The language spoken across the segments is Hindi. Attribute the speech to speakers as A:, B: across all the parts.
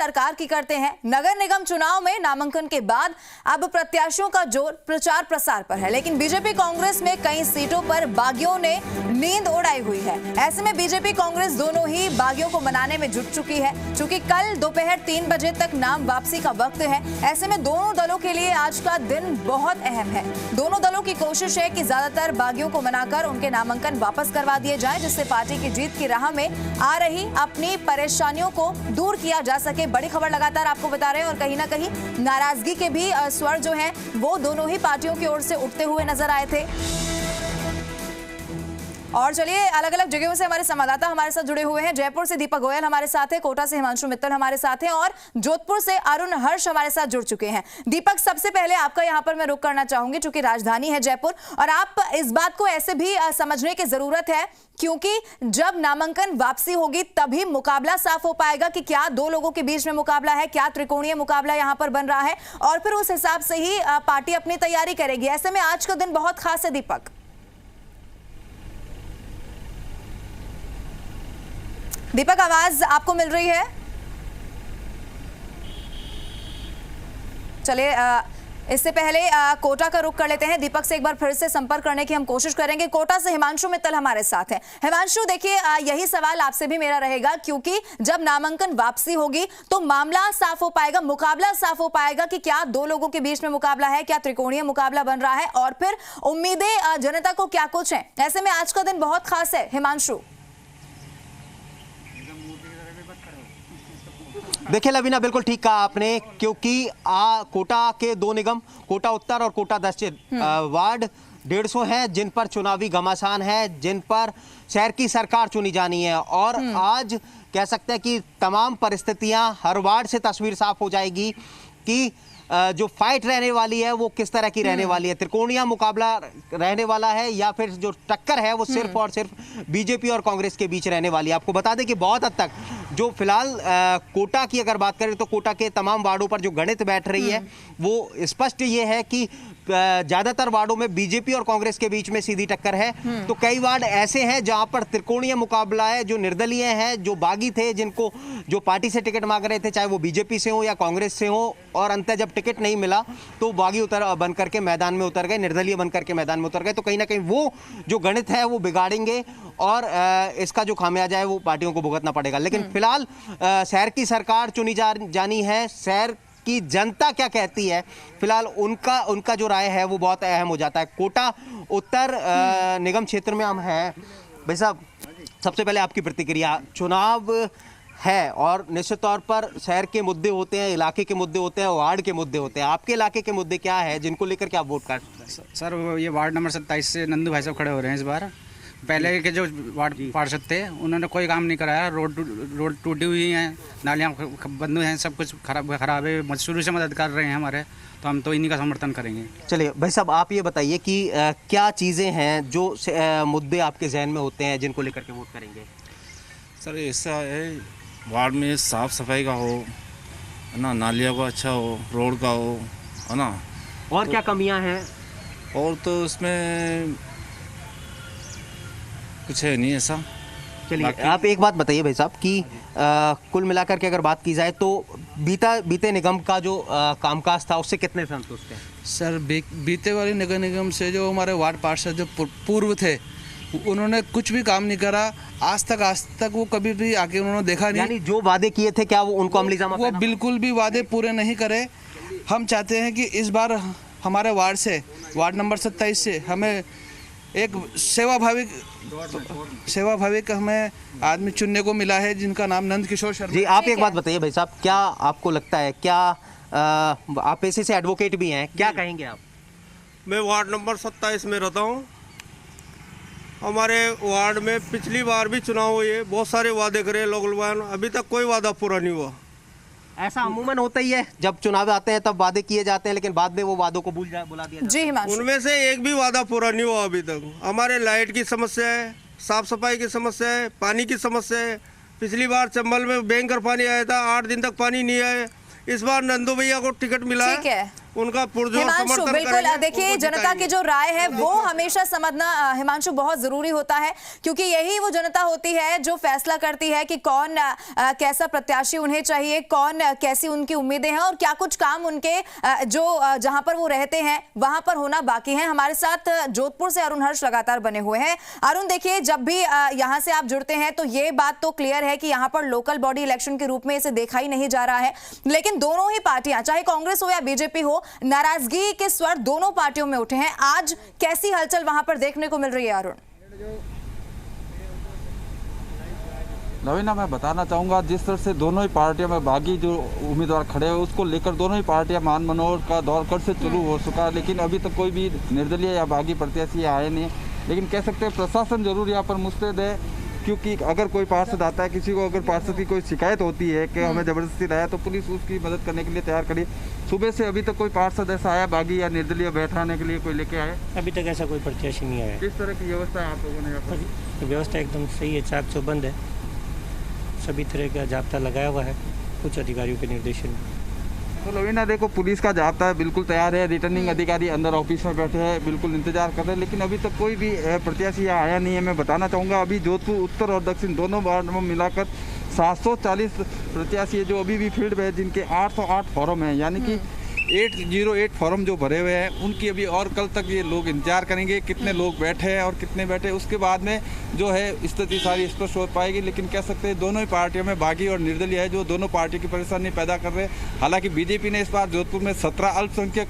A: सरकार की करते हैं। नगर निगम चुनाव में नामांकन के बाद अब प्रत्याशियों का जोर प्रचार प्रसार पर है, लेकिन बीजेपी कांग्रेस में कई सीटों पर बागियों ने नींद उड़ाई हुई है। ऐसे में बीजेपी कांग्रेस दोनों ही बागियों को मनाने में जुट चुकी है। चूंकि कल दोपहर 3 बजे तक नाम वापसी का वक्त है, ऐसे में दोनों दलों के लिए आज का दिन बहुत अहम है। दोनों दलों की कोशिश है कि ज्यादातर बागियों को मनाकर उनके नामांकन वापस करवा दिए जाए, जिससे पार्टी की जीत की राह में आ रही अपनी परेशानियों को दूर किया जा सके। बड़ी खबर लगातार आपको बता रहे हैं और कहीं ना कहीं नाराजगी के भी स्वर जो हैं वो दोनों ही पार्टियों की ओर से उठते हुए नजर आए थे। और चलिए अलग अलग जगहों से हमारे संवाददाता हमारे साथ जुड़े हुए हैं। जयपुर से दीपक गोयल हमारे साथ है, कोटा से हिमांशु मित्तल हमारे साथ हैं और जोधपुर से अरुण हर्ष हमारे साथ जुड़ चुके हैं। दीपक, सबसे पहले आपका यहां पर मैं रुक करना चाहूंगी, चूंकि राजधानी है जयपुर, और आप इस बात को ऐसे भी समझने की जरूरत है क्योंकि जब नामांकन वापसी होगी तभी मुकाबला साफ हो पाएगा कि क्या दो लोगों के बीच में मुकाबला है, क्या त्रिकोणीय मुकाबला यहां पर बन रहा है, और फिर उस हिसाब से ही पार्टी अपनी तैयारी करेगी। ऐसे में आज का दिन बहुत खास है दीपक। दीपक, आवाज आपको मिल रही है? चलिए इससे पहले कोटा का रुख कर लेते हैं। दीपक से एक बार फिर से संपर्क करने की हम कोशिश करेंगे। कोटा से हिमांशु मित्तल हमारे साथ हैं। हिमांशु, देखिए यही सवाल आपसे भी मेरा रहेगा, क्योंकि जब नामांकन वापसी होगी तो मामला साफ हो पाएगा, मुकाबला साफ हो पाएगा कि क्या दो लोगों के बीच में मुकाबला है, क्या त्रिकोणीय मुकाबला बन रहा है, और फिर उम्मीदें जनता को क्या कुछ है। ऐसे में आज का दिन बहुत खास है। हिमांशु,
B: देखिए लवीना, बिल्कुल ठीक कहा आपने, क्योंकि कोटा के दो निगम, कोटा उत्तर और कोटा दक्षिण वार्ड 150 हैं जिन पर चुनावी घमासान है, जिन पर शहर की सरकार चुनी जानी है। और आज कह सकते हैं कि तमाम परिस्थितियां, हर वार्ड से तस्वीर साफ हो जाएगी कि जो फाइट रहने वाली है वो किस तरह की रहने वाली है। त्रिकोणीय मुकाबला रहने वाला है या फिर जो टक्कर है वो सिर्फ और सिर्फ बीजेपी और कांग्रेस के बीच रहने वाली है। आपको बता दें कि बहुत हद तक जो फिलहाल कोटा की अगर बात करें तो कोटा के तमाम वार्डों पर जो गणित बैठ रही है वो स्पष्ट ये है कि ज्यादातर वार्डों में बीजेपी और कांग्रेस के बीच में सीधी टक्कर है। तो कई वार्ड ऐसे हैं जहां पर त्रिकोणीय मुकाबला है, जो निर्दलीय हैं, जो बागी थे, जिनको जो पार्टी से टिकट मांग रहे थे, चाहे वो बीजेपी से हो या कांग्रेस से हो, और अंत जब टिकट नहीं मिला तो बागी बन करके मैदान में उतर गए, निर्दलीय बन करके मैदान में उतर गए। तो कहीं ना कहीं वो जो गणित है वो बिगाड़ेंगे और इसका जो खामियाजा है वो पार्टियों को भुगतना पड़ेगा। लेकिन फिलहाल शहर की सरकार चुनी जानी है, शहर की जनता क्या कहती है, फिलहाल उनका जो राय है वो बहुत अहम हो जाता है। कोटा उत्तर निगम क्षेत्र में हम हैं। भाई साहब, सबसे पहले आपकी प्रतिक्रिया। चुनाव है और निश्चित तौर पर शहर के मुद्दे होते हैं, इलाके के मुद्दे होते हैं, वार्ड के मुद्दे होते हैं। आपके इलाके के मुद्दे क्या है जिनको लेकर के आप वोट कर सकते हैं?
C: सर, ये वार्ड नंबर 27 से नंदू भाई साहब खड़े हो रहे हैं इस बार। पहले के जो वार्ड पार्षद थे उन्होंने कोई काम नहीं कराया। रोड टूटी हुई हैं, नालियाँ बंद हैं, सब कुछ खराब है। शुरू से मदद कर रहे हैं हमारे, तो हम तो इन्हीं का समर्थन करेंगे।
B: चलिए भाई साहब, आप ये बताइए कि क्या चीज़ें हैं जो मुद्दे आपके जहन में होते हैं जिनको लेकर के वोट करेंगे?
D: सर, ऐसा है, वार्ड में साफ़ सफाई का हो, है ना, नालियों का अच्छा हो, रोड का हो, है ना।
B: और तो क्या कमियां हैं?
D: और तो उसमें कुछ है नहीं ऐसा।
B: चलिए आप एक बात बताइए भाई साहब कि कुल मिलाकर के अगर बात की जाए तो बीते निगम का जो कामकाज था उससे कितने संतुष्ट हैं?
E: सर, बीते वाले नगर निगम से जो हमारे वार्ड पार्षद जो पूर्व थे उन्होंने कुछ भी काम नहीं करा आज तक वो कभी भी आके उन्होंने देखा नहीं।
B: यानी जो वादे किए थे क्या वो उनको अमली जामा
E: वो बिल्कुल भी वादे पूरे नहीं करे। हम चाहते हैं कि इस बार हमारे वार्ड से, वार्ड नंबर 27 से हमें एक सेवाभाविक हमें आदमी चुनने को मिला है जिनका नाम नंद किशोर शर्मा
B: जी। आप एक बात बताइए भाई साहब, क्या आपको लगता है, क्या आप पेशे से एडवोकेट भी हैं, क्या कहेंगे आप?
F: मैं वार्ड नंबर 27 में रहता हूँ। हमारे वार्ड में पिछली बार भी चुनाव हुए, बहुत सारे वादे करे लोग, अभी तक कोई वादा पूरा नहीं हुआ।
B: ऐसा अमूमन होता ही है, जब चुनाव आते हैं तब वादे किए जाते हैं लेकिन बाद में वो वादों को बुला दिया जाता
A: है।
F: उनमें से एक भी वादा पूरा नहीं हुआ अभी तक। हमारे लाइट की समस्या है, साफ सफाई की समस्या है, पानी की समस्या है। पिछली बार चंबल में भयंकर पानी आया था, 8 दिन तक पानी नहीं आया। इस बार नंदू भैया को टिकट मिला है उनका पुरजोर
A: हिमांशु,
F: समर्थन
A: बिल्कुल
F: करेंगे,
A: देखिए
F: उनको
A: जनता
F: जिताएंगे।
A: की जो राय है वो हमेशा समझना हिमांशु बहुत जरूरी होता है, क्योंकि यही वो जनता होती है जो फैसला करती है कि कौन कैसा प्रत्याशी उन्हें चाहिए, कौन कैसी उनकी उम्मीदें हैं और क्या कुछ काम उनके जो जहां पर वो रहते हैं वहां पर होना बाकी है। हमारे साथ जोधपुर से अरुण हर्ष लगातार बने हुए हैं। अरुण देखिए, जब भी यहां से आप जुड़ते हैं तो ये बात तो क्लियर है कि यहां पर लोकल बॉडी इलेक्शन के रूप में इसे देखा ही नहीं जा रहा है, लेकिन दोनों ही पार्टियां चाहे कांग्रेस हो या बीजेपी हो, नाराजगी के स्वर दोनों पार्टियों में उठे हैं। आज कैसी हलचल वहां पर देखने को मिल रही है अरुण?
G: नवीना, मैं बताना चाहूँगा जिस तरह से दोनों ही पार्टियों में बागी जो उम्मीदवार खड़े हुए उसको लेकर दोनों ही पार्टियां मान मनोहर का दौर कर से शुरू हो चुका है, लेकिन अभी तक कोई भी निर्दलीय या बागी प्रत्याशी आए नहीं। लेकिन कह सकते हैं प्रशासन जरूर यहाँ पर मुस्तैद है, क्योंकि अगर कोई पार्षद आता है, किसी को अगर पार्षद की कोई शिकायत होती है कि हमें ज़बरदस्ती लाया, तो पुलिस उसकी मदद करने के लिए तैयार खड़ी। सुबह से अभी तक कोई पार्षद ऐसा आया बागी या निर्दलीय बैठाने के लिए कोई लेके आए?
H: अभी तक ऐसा कोई प्रत्याशी नहीं आया है।
G: किस तरह की व्यवस्था है आप लोगों ने यहाँ पर?
H: व्यवस्था एकदम सही है, चाक चौबंद है, सभी तरह का जाब्ता लगाया हुआ है कुछ अधिकारियों के निर्देशन में।
G: तो लवीना देखो, पुलिस का जाब्ता बिल्कुल तैयार है, रिटर्निंग अधिकारी अंदर ऑफिस में बैठे हैं, बिल्कुल इंतजार कर रहे हैं, लेकिन अभी तक कोई भी प्रत्याशी यहाँ आया नहीं है। मैं बताना चाहूँगा अभी जोधपुर उत्तर और दक्षिण दोनों वार्ड में मिलाकर 740 प्रत्याशी है जो अभी भी फील्ड में है, जिनके 808 फॉर्म हैं, यानी कि 808 फॉर्म जो भरे हुए हैं उनकी अभी और कल तक ये लोग इंतजार करेंगे कितने लोग बैठे हैं और कितने बैठे, उसके बाद में जो है स्थिति सारी स्पष्ट हो पाएगी। लेकिन कह सकते हैं दोनों ही पार्टियों में बागी और निर्दलीय है जो दोनों पार्टियों की परेशानी पैदा कर रहे हैं। हालांकि बीजेपी ने इस बार जोधपुर में 17 अल्पसंख्यक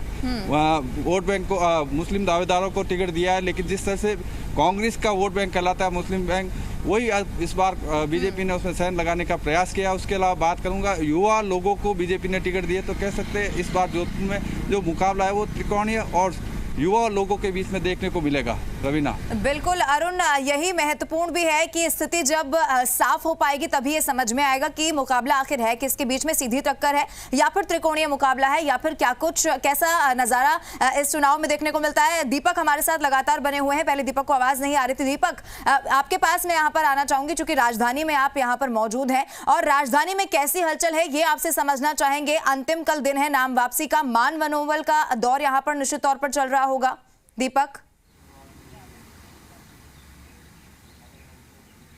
G: वोट बैंक को मुस्लिम दावेदारों को टिकट दिया है, लेकिन जिस तरह से कांग्रेस का वोट बैंक कहलाता है मुस्लिम बैंक, वही इस बार बीजेपी ने उसमें सहन लगाने का प्रयास किया। उसके अलावा बात करूंगा युवा लोगों को बीजेपी ने टिकट दिए, तो कह सकते हैं इस बार जोधपुर में जो मुकाबला है वो त्रिकोणीय और युवा लोगों के बीच में देखने को मिलेगा। रवीना,
A: बिल्कुल अरुण, यही महत्वपूर्ण भी है कि स्थिति जब साफ हो पाएगी तभी ये समझ में आएगा कि मुकाबला आखिर है किसके बीच में, सीधी टक्कर है या फिर त्रिकोणीय मुकाबला है या फिर क्या कुछ कैसा नजारा इस चुनाव में देखने को मिलता है। दीपक हमारे साथ लगातार बने हुए हैं, पहले दीपक को आवाज नहीं आ रही थी। दीपक, आपके पास मैं यहाँ पर आना चाहूंगी क्योंकि राजधानी में आप यहाँ पर मौजूद हैं और राजधानी में कैसी हलचल है ये आपसे समझना चाहेंगे। अंतिम कल दिन है नाम वापसी का, मान मनोबल का दौर यहाँ पर निश्चित तौर पर चल रहा होगा। दीपक,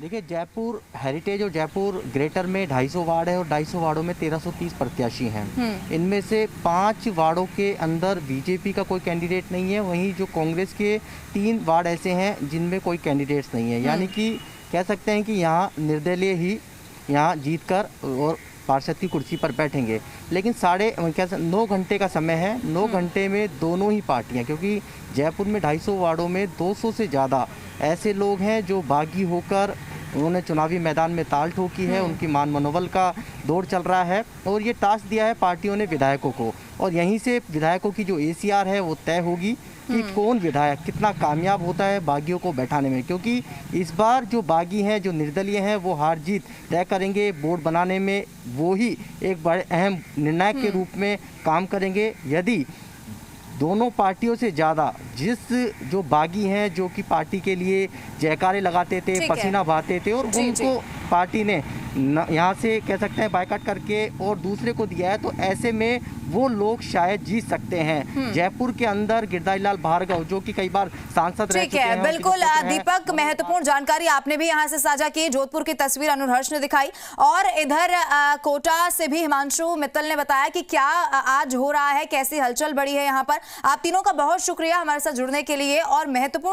B: देखिए, जयपुर हेरिटेज और जयपुर ग्रेटर में 250 वार्ड है और 250 वार्डों में 1330 प्रत्याशी हैं। इनमें से 5 वार्डों के अंदर बीजेपी का कोई कैंडिडेट नहीं है, वहीं जो कांग्रेस के 3 वार्ड ऐसे हैं जिनमें कोई कैंडिडेट्स नहीं है, यानी कि कह सकते हैं कि यहाँ निर्दलीय ही यहाँ जीतकर और पार्षद की कुर्सी पर बैठेंगे। लेकिन 9 घंटे का समय है, 9 घंटे में दोनों ही पार्टियां, क्योंकि जयपुर में 250 वार्डों में 200 से ज़्यादा ऐसे लोग हैं जो बागी होकर उन्होंने चुनावी मैदान में ताल ठोकी है, उनकी मान मनोबल का दौर चल रहा है और ये टास्क दिया है पार्टियों ने विधायकों को, और यहीं से विधायकों की जो ACR है वो तय होगी कि कौन विधायक कितना कामयाब होता है बागियों को बैठाने में, क्योंकि इस बार जो बागी हैं, जो निर्दलीय हैं, वो हार जीत तय करेंगे। बोर्ड बनाने में वो ही एक बड़े अहम निर्णायक के रूप में काम करेंगे। यदि दोनों पार्टियों से ज़्यादा जो बागी हैं, जो कि पार्टी के लिए जयकारे लगाते थे, पसीना बहाते थे और उनको पार्टी ने यहाँ से कह सकते हैं बायकॉट करके और दूसरे को दिया है, तो ऐसे में वो लोग शायद जीत सकते हैं। जयपुर के अंदर गिरधारी लाल भार्गव जो कि कई बार सांसद रह चुके हैं।
A: बिल्कुल दीपक, महत्वपूर्ण जानकारी आपने भी यहाँ से साझा की। जोधपुर की तस्वीर अरुण हर्ष ने दिखाई और इधर कोटा से भी हिमांशु मित्तल ने बताया कि क्या आज हो रहा है, कैसी हलचल बढ़ी है यहाँ पर। आप तीनों का बहुत शुक्रिया हमारे साथ जुड़ने के लिए और महत्वपूर्ण